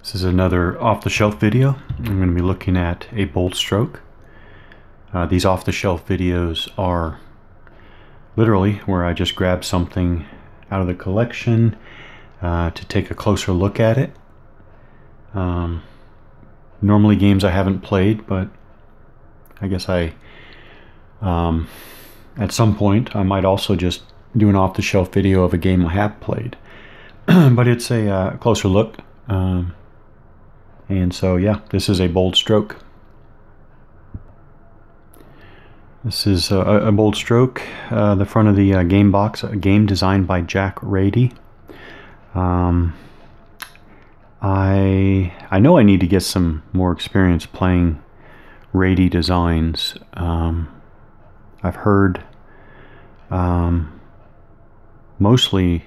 This is another off-the-shelf video. I'm going to be looking at a Bold Stroke. These off-the-shelf videos are literally where I just grab something out of the collection to take a closer look at it. Normally games I haven't played, but I guess at some point I might also just do an off-the-shelf video of a game I have played. But it's a closer look. And so yeah, this is a Bold Stroke. This is a Bold Stroke. The front of the game box, a game designed by Jack Rady. I know I need to get some more experience playing Rady designs. I've heard mostly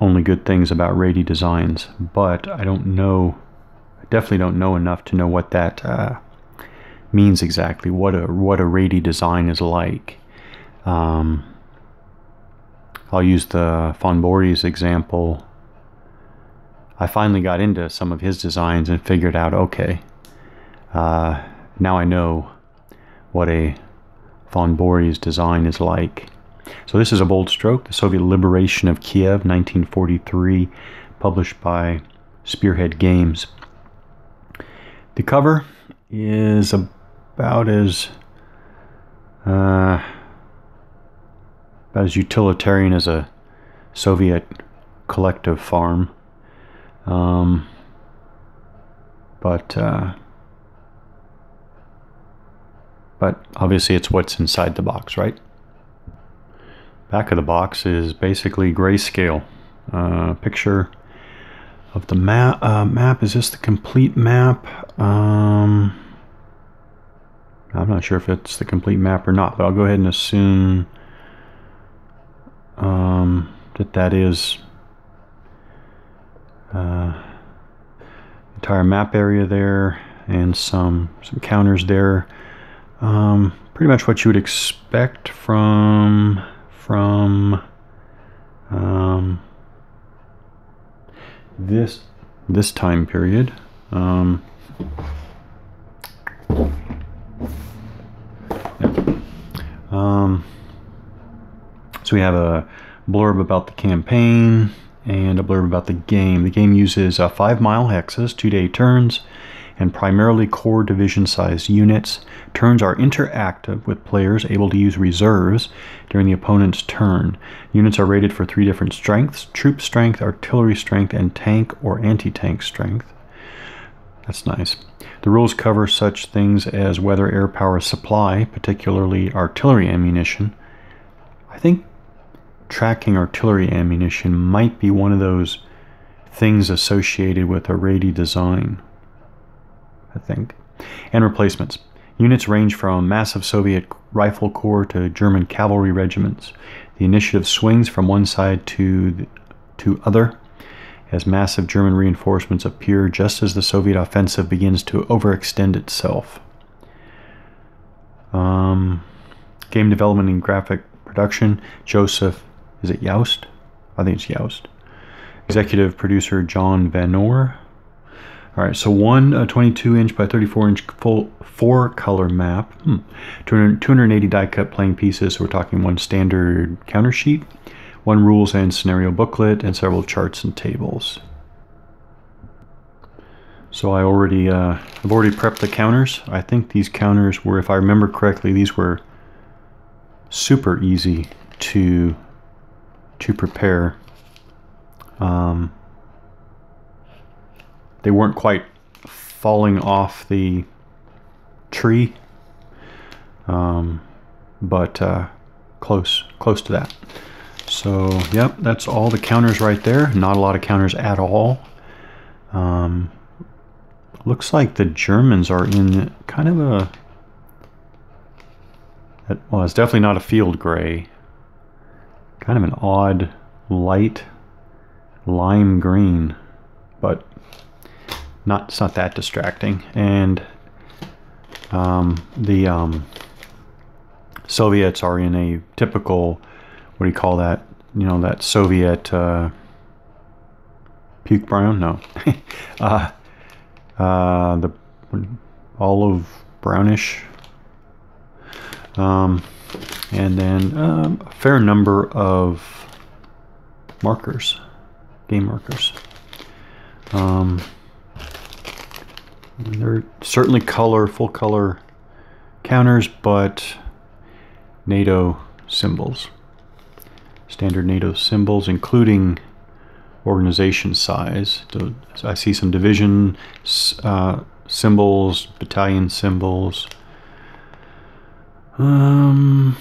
only good things about Rady designs, but I definitely don't know enough to know what that means exactly, what a Rady design is like. I'll use the Von Borries example. I finally got into some of his designs and figured out, okay, now I know what a Von Borries design is like. So this is a Bold Stroke, the Soviet Liberation of Kiev, 1943, published by Spearhead Games. The cover is about as utilitarian as a Soviet collective farm, but obviously it's what's inside the box, right? Back of the box is basically grayscale. Picture of the map. Is this the complete map? I'm not sure if it's the complete map or not, but I'll go ahead and assume that is entire map area there, and some counters there. Pretty much what you would expect from this time period. So we have a blurb about the campaign and a blurb about the game. The game uses 5-mile hexes, 2-day turns, and primarily core division-sized units. Turns are interactive, with players able to use reserves during the opponent's turn. Units are rated for 3 different strengths: troop strength, artillery strength, and tank or anti-tank strength. That's nice. The rules cover such things as whether air power supply, particularly artillery ammunition. I think tracking artillery ammunition might be one of those things associated with a Rady design, I think. And replacements. Units range from massive Soviet rifle corps to German cavalry regiments. The initiative swings from one side to other as massive German reinforcements appear just as the Soviet offensive begins to overextend itself. Game development and graphic production, Joseph, is it Youst? I think it's Youst. Executive producer, John Van Oor. Alright, so one 22-inch by 34-inch full 4-color map. 280 die-cut playing pieces, so we're talking one standard counter sheet, one rules and scenario booklet, and several charts and tables. So I've already prepped the counters. I think these counters were, if I remember correctly, these were super easy to prepare. They weren't quite falling off the tree, but close to that. So yep, that's all the counters right there. Not a lot of counters at all. Looks like the Germans are in kind of a, well, it's definitely not a field gray. Kind of an odd light lime green, but it's not that distracting. And the Soviets are in a typical, what do you call that? You know, that Soviet puke brown? No. The olive brownish. And then a fair number of markers, game markers. They're certainly full color counters, but NATO symbols. Standard NATO symbols, including organization size. So I see some division symbols, battalion symbols, and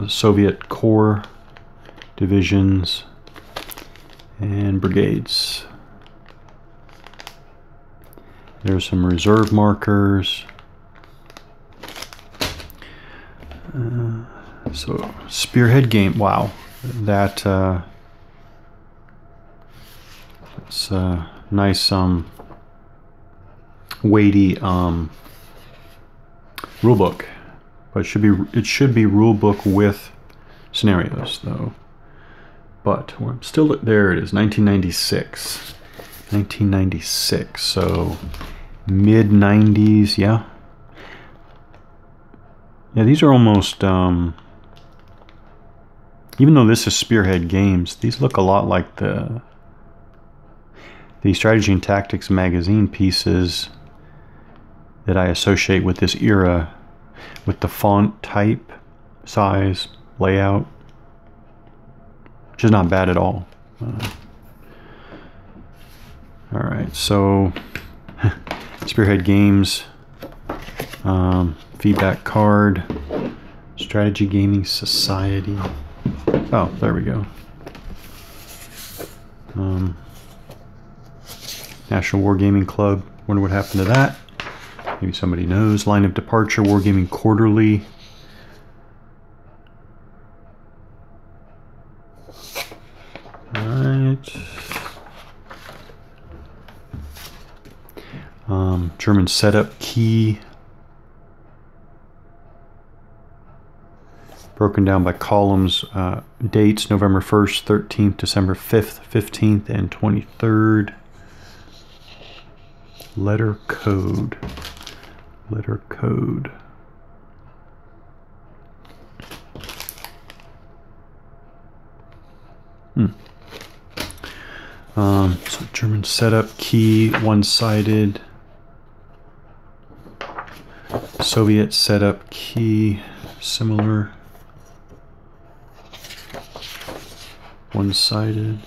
Soviet Corps divisions and brigades. There's some reserve markers. So Spearhead game. Wow, that's nice weighty rule book, but it should be rule book with scenarios though. But we're still there. It is 1996. 1996. So mid 90s. Yeah. Yeah, these are almost, even though this is Spearhead Games, these look a lot like the Strategy and Tactics magazine pieces that I associate with this era, with the font type, size, layout, which is not bad at all. All right, so Spearhead Games, feedback card, Strategy Gaming Society. Oh, there we go. National Wargaming Club. Wonder what happened to that. Maybe somebody knows. Line of Departure, Wargaming Quarterly. Alright. German setup key. Broken down by columns, dates, November 1st, 13th, December 5th, 15th, and 23rd. Letter code. Letter code. So German setup key, one-sided. Soviet setup key, similar. One-sided.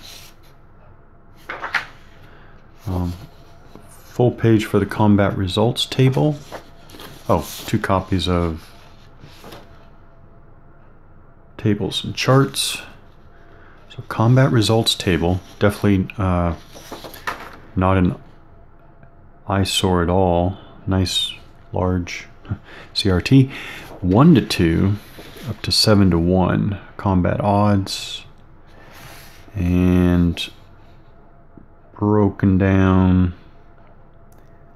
Full page for the combat results table. Oh, 2 copies of tables and charts. So combat results table, definitely not an eyesore at all. Nice large CRT. 1 to 2 up to 7 to 1 combat odds, and broken down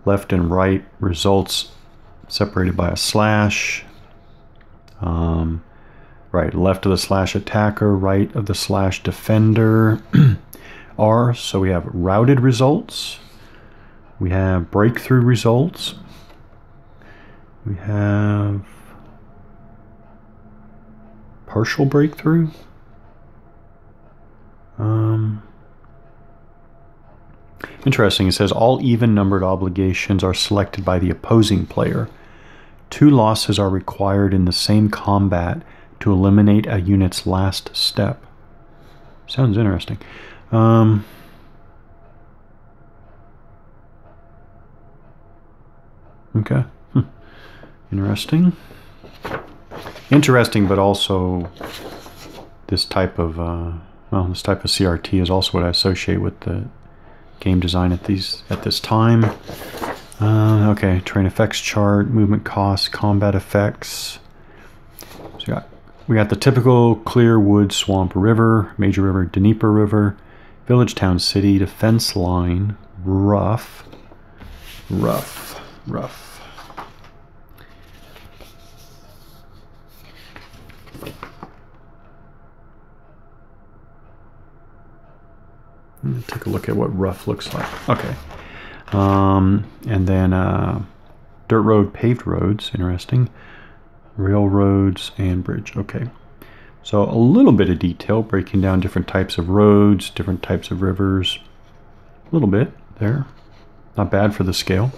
left and right results separated by a slash. Right, left of the slash attacker, right of the slash defender. R, so we have routed results, we have breakthrough results, we have partial breakthrough. Interesting, it says all even numbered obligations are selected by the opposing player. 2 losses are required in the same combat to eliminate a unit's last step. Sounds interesting. Okay. Interesting. Interesting, but also this type of this type of CRT is also what I associate with the game design at this time. Okay, terrain effects chart, movement costs, combat effects. So we got the typical clear wood, swamp, river, major river, Dnieper River, village, town, city, defense line, rough. take a look at what rough looks like. Okay. And then dirt road, paved roads, interesting. Railroads and bridge. Okay. So a little bit of detail, breaking down different types of roads, different types of rivers. A little bit there. Not bad for the scale.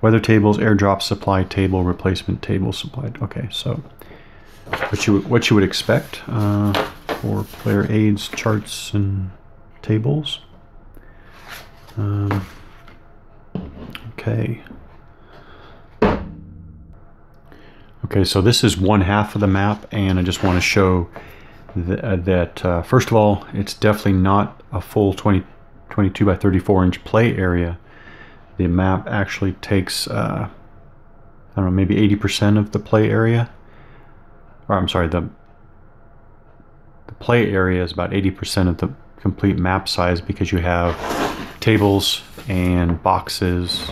Weather tables, airdrop supply table, replacement table supplied. Okay, so what you would expect for player aids, charts, and tables. Okay. Okay, so this is one half of the map, and I just want to show that first of all, it's definitely not a full 22 by 34 inch play area. The map actually takes, I don't know, maybe 80% of the play area. Or I'm sorry, the play area is about 80% of the complete map size, because you have tables and boxes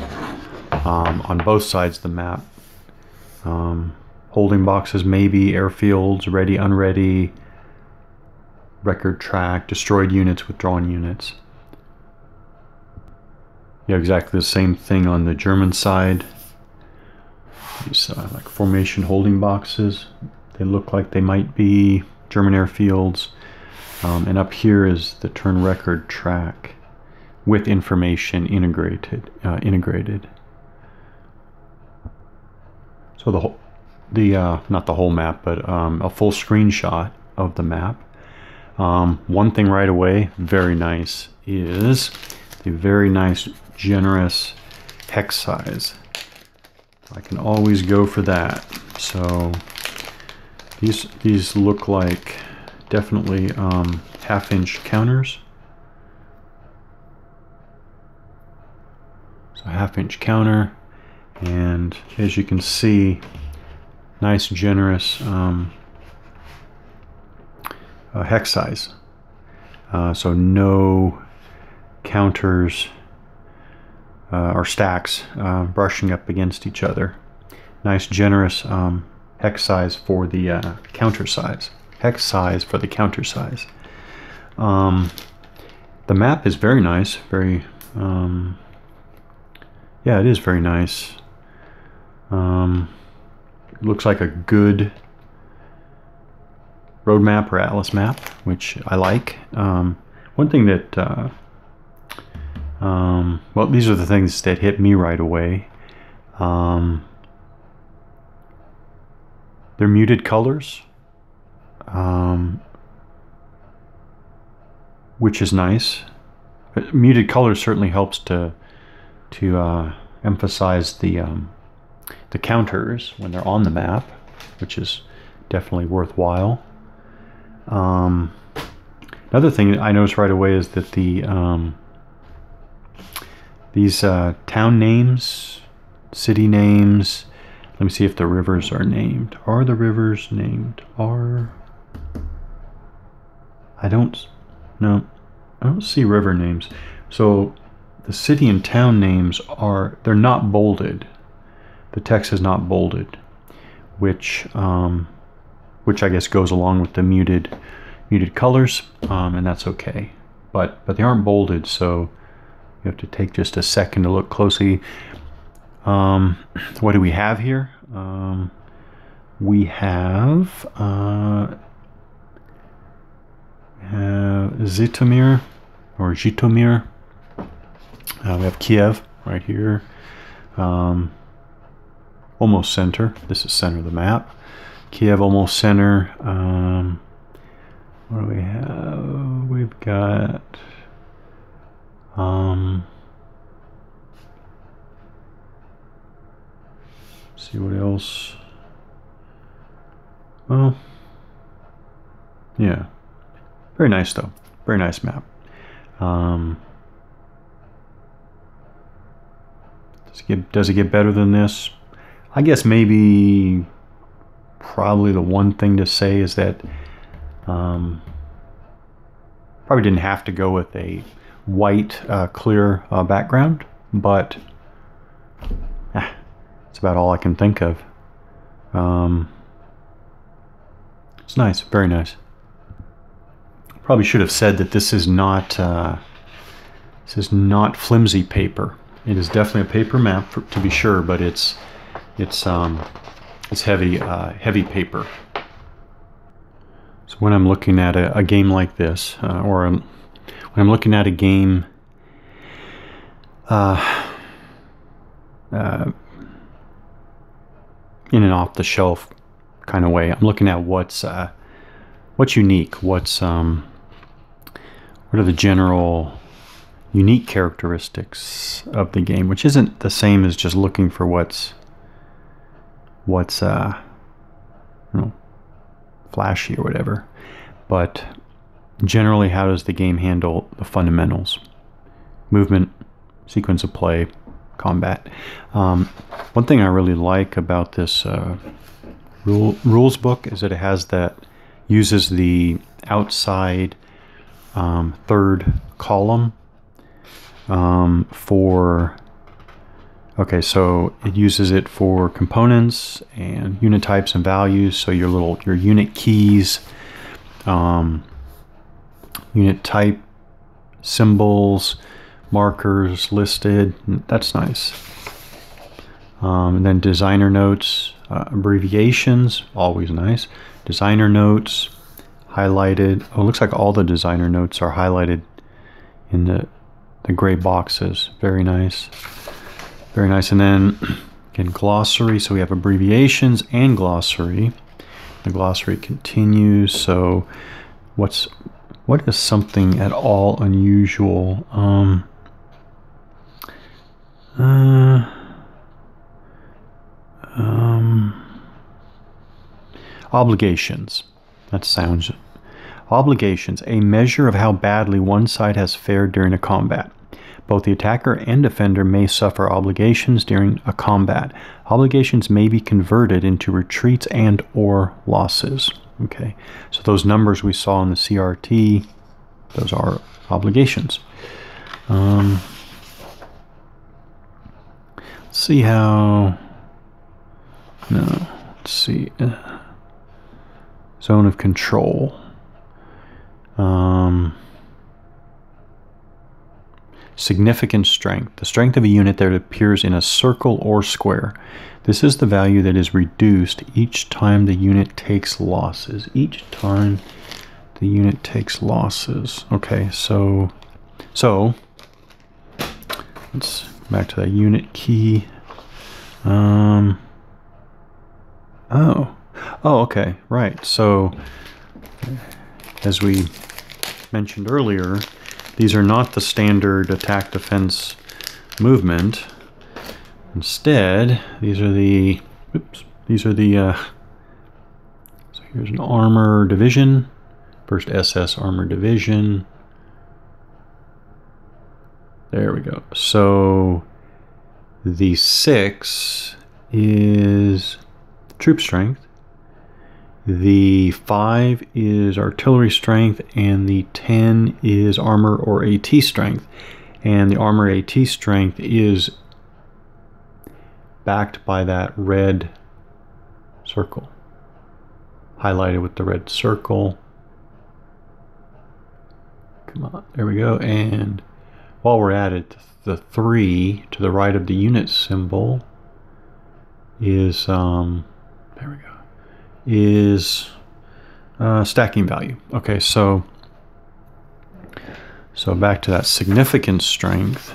on both sides of the map. Holding boxes, maybe airfields, ready, unready, record track, destroyed units, withdrawn units. Yeah, exactly the same thing on the German side. These like formation holding boxes. They look like they might be German airfields. And up here is the turn record track with information integrated. So not the whole map, but a full screenshot of the map. One thing right away, very nice, is the very nice generous hex size. I can always go for that. So these look like definitely half-inch counters. So half-inch counter, and as you can see, nice generous hex size. So no counters or stacks brushing up against each other. Nice generous hex size for the counter size. Hex size for the counter size. The map is very nice. Very, yeah, it is very nice. It looks like a good road map or atlas map, which I like. One thing that, well, these are the things that hit me right away. They're muted colors, which is nice. But muted colors certainly helps to emphasize the counters when they're on the map, which is definitely worthwhile. Another thing I noticed right away is that these town names, city names, let me see if the rivers are named. Are the rivers named? I don't see river names. So the city and town names they're not bolded. The text is not bolded, which I guess goes along with the muted colors, and that's okay. But they aren't bolded, so you have to take just a second to look closely. What do we have here? We have Zhytomyr or Zhytomyr. We have Kiev right here. Almost center. This is center of the map. Kiev almost center. What do we have? We've got see what else. Well, yeah, very nice though. Very nice map. Does it get better than this? I guess maybe probably the one thing to say is that probably didn't have to go with a white clear background, but it's about all I can think of. It's nice, very nice. Probably should have said that this is not This is not flimsy paper. It is definitely a paper map, to be sure, but it's heavy, heavy paper. So when I'm looking at a game like this, when I'm looking at a game in an off-the-shelf kind of way, I'm looking at what's unique, what are the general unique characteristics of the game, which isn't the same as just looking for what's flashy or whatever, but generally, how does the game handle the fundamentals? Movement, sequence of play, combat. One thing I really like about this rules book is that it uses the outside third column so it uses it for components and unit types and values. So your unit keys, unit type, symbols, markers listed. That's nice. And then designer notes, abbreviations, always nice. Designer notes, highlighted. Oh, it looks like all the designer notes are highlighted in the gray boxes. Very nice. Very nice. And then again, glossary. So we have abbreviations and glossary. The glossary continues. So what is something at all unusual? Obligations. That sounds. Obligations, a measure of how badly one side has fared during a combat. Both the attacker and defender may suffer obligations during a combat. Obligations may be converted into retreats and or losses. Okay, so those numbers we saw in the CRT, those are obligations. Let's see how. No, let's see. Zone of control. Significant strength. The strength of a unit that appears in a circle or square. This is the value that is reduced each time the unit takes losses. Each time the unit takes losses. Okay, so let's go back to that unit key. Okay, right. So as we mentioned earlier, these are not the standard attack defense movement. Instead, these are the so here's an armor division, first SS armor division. There we go. So the 6 is troop strength. The 5 is artillery strength, and the 10 is armor or AT strength. And the armor AT strength is backed by that red circle, highlighted with the red circle. Come on, there we go. And while we're at it, the 3 to the right of the unit symbol is there we go. Is stacking value. Okay, so back to that significant strength.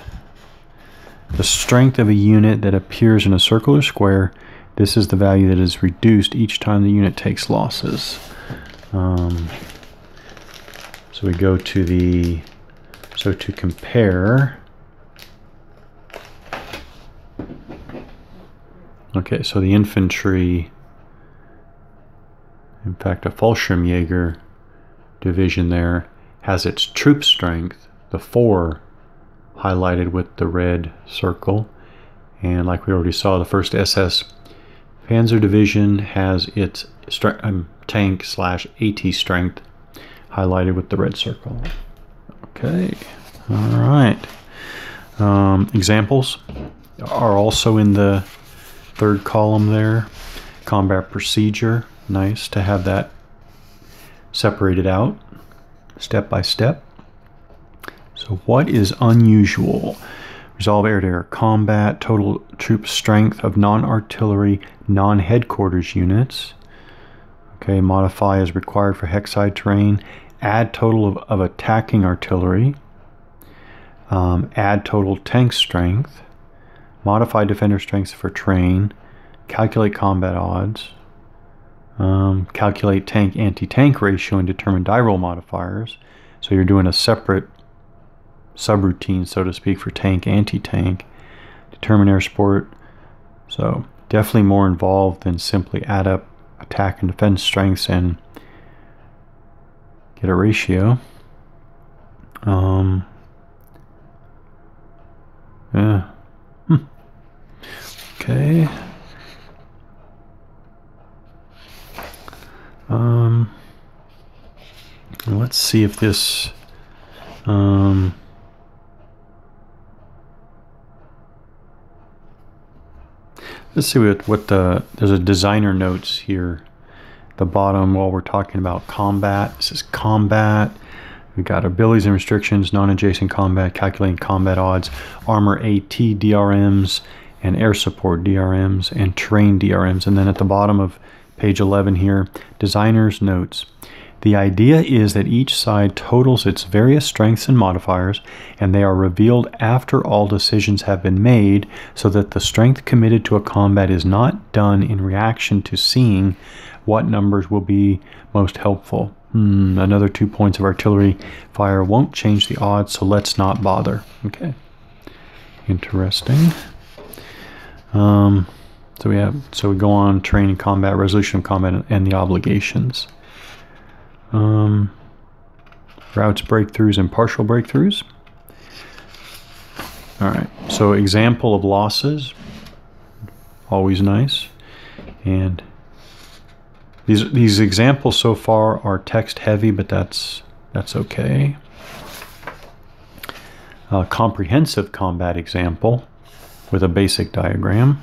The strength of a unit that appears in a circle or square. This is the value that is reduced each time the unit takes losses. So we go to to compare. Okay, so the infantry. In fact, a Fallschirmjäger division there has its troop strength, the 4 highlighted with the red circle. And like we already saw, the 1st SS Panzer Division has its tank/AT strength highlighted with the red circle. Okay, all right. Examples are also in the 3rd column there. Combat procedure. Nice to have that separated out step by step. So what is unusual? Resolve air-to-air combat, total troop strength of non-artillery, non-headquarters units. Okay, modify as required for hexside terrain. Add total of attacking artillery. Add total tank strength. Modify defender strength for terrain. Calculate combat odds. Calculate tank anti-tank ratio and determine die roll modifiers. So you're doing a separate subroutine, so to speak, for tank anti-tank. Determine air support. So definitely more involved than simply add up attack and defense strengths and get a ratio. Yeah. Okay. Let's see if this let's see what there's a designer notes here at the bottom while we're talking about combat. This is combat. We've got abilities and restrictions, non-adjacent combat, calculating combat odds, armor AT DRMs, and air support DRMs, and terrain DRMs. And then at the bottom of page 11 here, designer's notes. The idea is that each side totals its various strengths and modifiers, and they are revealed after all decisions have been made, so that the strength committed to a combat is not done in reaction to seeing what numbers will be most helpful. Another 2 points of artillery fire won't change the odds, so let's not bother. Okay, interesting. So we go on training, combat, resolution of combat, and the obligations. Routes, breakthroughs, and partial breakthroughs. All right. So example of losses, always nice, and these examples so far are text heavy, but that's okay. Comprehensive combat example with a basic diagram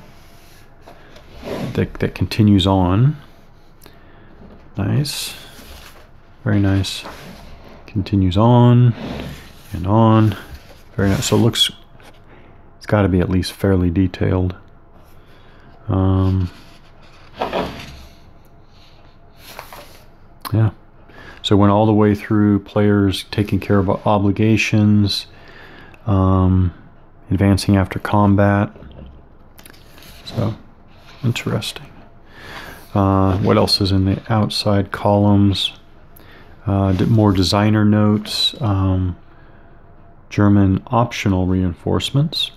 that continues on. Nice, very nice. Continues on and on. Very nice. So it looks, it's got to be at least fairly detailed. Yeah. So went all the way through players taking care of obligations, advancing after combat. So interesting. What else is in the outside columns? More designer notes. German optional reinforcements.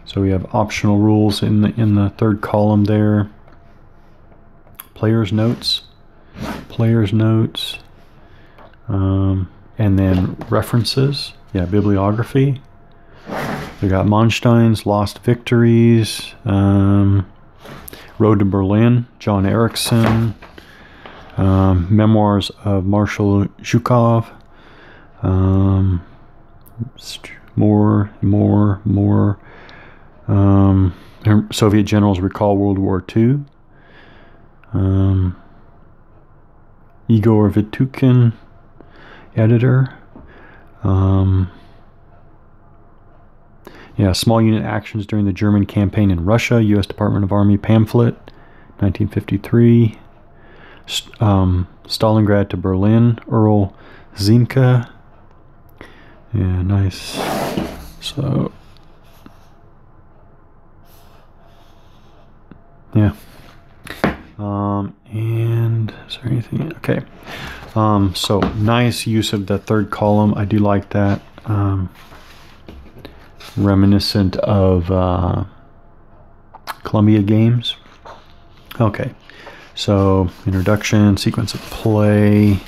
So we have optional rules in the third column there. Players notes. Players notes. And then references. Yeah, bibliography. We got Manstein's Lost Victories. Road to Berlin, John Erickson. Memoirs of Marshal Zhukov. More. Soviet generals recall World War II. Igor Vitukin, editor. Yeah, small unit actions during the German campaign in Russia, U.S. Department of Army pamphlet, 1953. Stalingrad to Berlin, Earl Ziemke. Yeah, nice. So, yeah. And is there anything? Okay. So nice use of the third column. I do like that. Reminiscent of Columbia Games. Okay. So introduction, sequence of play,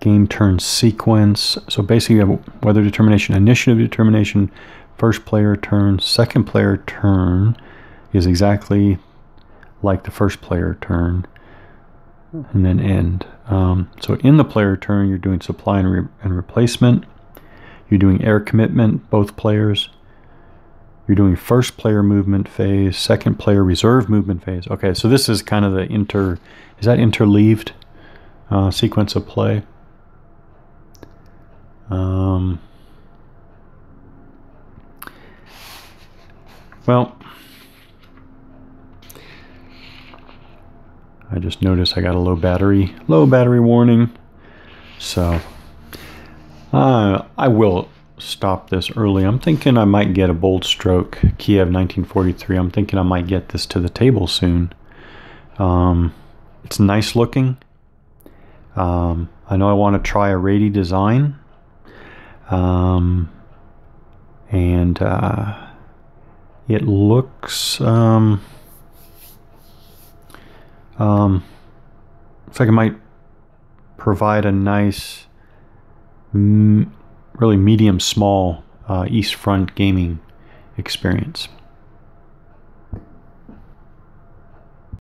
game turn sequence. So basically you have weather determination, initiative determination, first player turn, second player turn is exactly like the first player turn, and then end. So in the player turn, you're doing supply and replacement. You're doing air commitment, both players. You're doing first player movement phase, second player reserve movement phase. Okay, so this is kind of the interleaved sequence of play. Well, I just noticed I got a low battery warning. So I will stop this early. I'm thinking I might get a Bold Stroke Kiev 1943. I'm thinking I might get this to the table soon. It's nice looking. I know I want to try a Rady design. And it looks looks like it might provide a nice really medium small east front gaming experience.